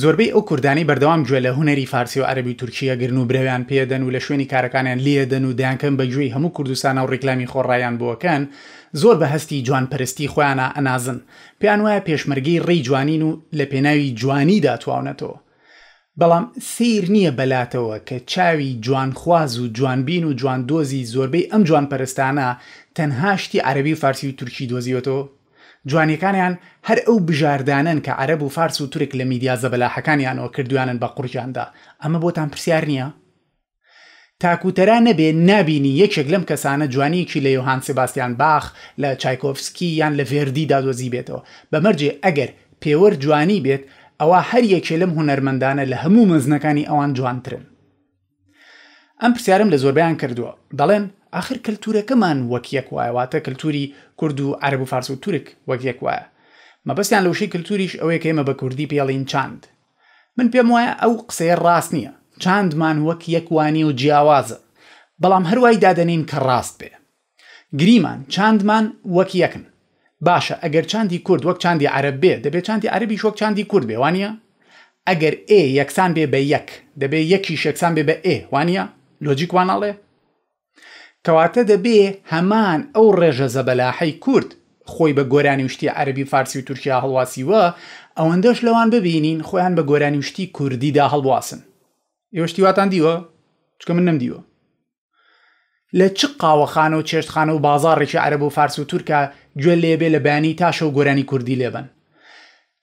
زۆربەی ئەو کوردانی بەردەوام گوێ لە هونەری فارسی و عەرەبی و تورکیە گرن و برەویان پێدەن و لە شوێنی کارەکانیان لێدەن و دەیانکەن بەگوێی هەموو کوردستانە و ڕیکلامی خۆڕایان بۆکەن زۆر بە هەستی جوانپەرستی خۆیانە ئەنازن پێیان وایە پێشمەرگەی ڕێی جوانین و لە پێناوی جوانیدا تواونەتەوە بەڵام سیر نییە بەلاتەوە کە چاوی جوانخواز و جوانبین و جواندۆزی زۆربەی ئەم جوانپەرستانە تەنها شتی عەرەبی و فارسی و تورکی دۆزیوەتەوە جوانیەکانیان هەر ئەو بژاردانن کە عەرەب و فارس و تورک لە میدیا زەبەلاحەکانیانەوە کردویانن بە قورجاندا ئەمە بۆتان پرسیار نییە؟ تاکوتەرا نەبێ نابینی یەکێک لەم کەسانە جوانیەکی لە یۆهان سێباستیان باخ لە چایکۆفسکی یان لە ڤێردی دادۆزی بێتەوە بەمەرجێ ئەگەر پێوەر جوانی بێت ئەوە هەر یەکێ لەم هونەرمەندانە لە هەموو مەزنەکانی ئەوان جوانترن ئەم پرسیارم لە زۆربیان کردووە دەڵێن آخر کللتورەکەمان وەک یەک وایە واتە کللتوری کورد و عەرەب و فارس و تورک وەک یەک وایە مەبەستیان لەوشەی کللتوریش ئەوەیە کە ئێمە بە کوردی پێڵین چاند من پێم وایە ئەو قسەیە ڕاست نییە چاندمان وەک یەکوانی و جیاوازە بەڵام هەروای دادەنین کە ڕاست بێ گریمان چاندمان وەک یەکن باشە ئەگەر چاندی کورد وەک چاندی عەرەب بێ دەبێت چاندی عەرەبیش وەک چاندی کورد بێ وانە ئەگەر ئێ یەکسان بێ بە یەک دەبێت یەکیش یەکسان بێ بە ئێ وانە لۆجیک واناڵێ کەواتە دەبێ هەمان ئەو ڕێژە زەبەلاحەی کورد خۆی بە گۆرانی وشتی عەرەبی فارسی و تورکیا هەڵواسیوە ئەوەندەش لەوان ببینین خۆیان بە گۆرانی وشتی کوردیدا هەڵواسن ئێوەشتی واتان دیوە چکە من نەمدیوە لە چ قاوەخانە و چێشتخانە و بازاڕێکی عەرەب و فارس و تورکە گوێ لێبێ لە بەیانی تاشە و گۆرانی کوردی لێبن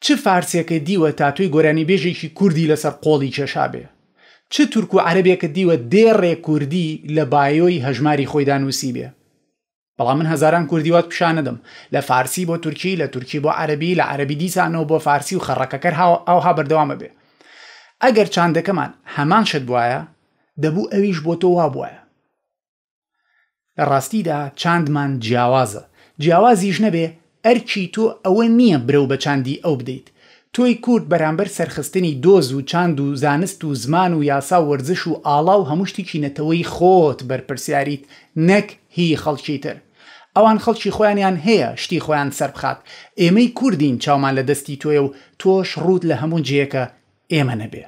چ فارسێکە دیوە تا توی گۆرانی بێژێکی کوردی لەسەر قۆڵی کێشابێ چ تورک و عەرەبێکە دیوە دێڕێ کوردی لە بایۆی هەژماری خۆیدا نووسی بێ بەڵام من هەزاران کوردی وات پیشانەدەم لە فارسی بۆ تورکی لە تورکی بۆ عەرەبی لە عەرەبی دیسانەوە بۆ فارسی و خەڕەکەکەر ئەوها بەردەوامە بێ ئەگەر چاندەکەمان هەمان شت بواە دەبوو ئەویش بۆ تۆ وا بواە لە ڕاستیدا چاندمان جیاوازە جیاوازیش نەبێ ئەرکی تۆ ئەوە نییە برەو بە چاندی ئەو بدەیت تۆی کورد بەرامبەر سەرخستنی دۆز و چاند و زانست و زمان و یاسا و وەرزش و ئاڵا و هەموو شتێکی نەتەوەی خۆت بەرپرسیاریت نەک هی خەڵکی تر ئەوان خەڵکی خۆیانیان هەیە شتی خۆیان سەربخات ئێمەی کوردین چاومان لە دەستی تۆیە و تۆش ڕوود لە هەموو جێیەکە ئێمە نەبێ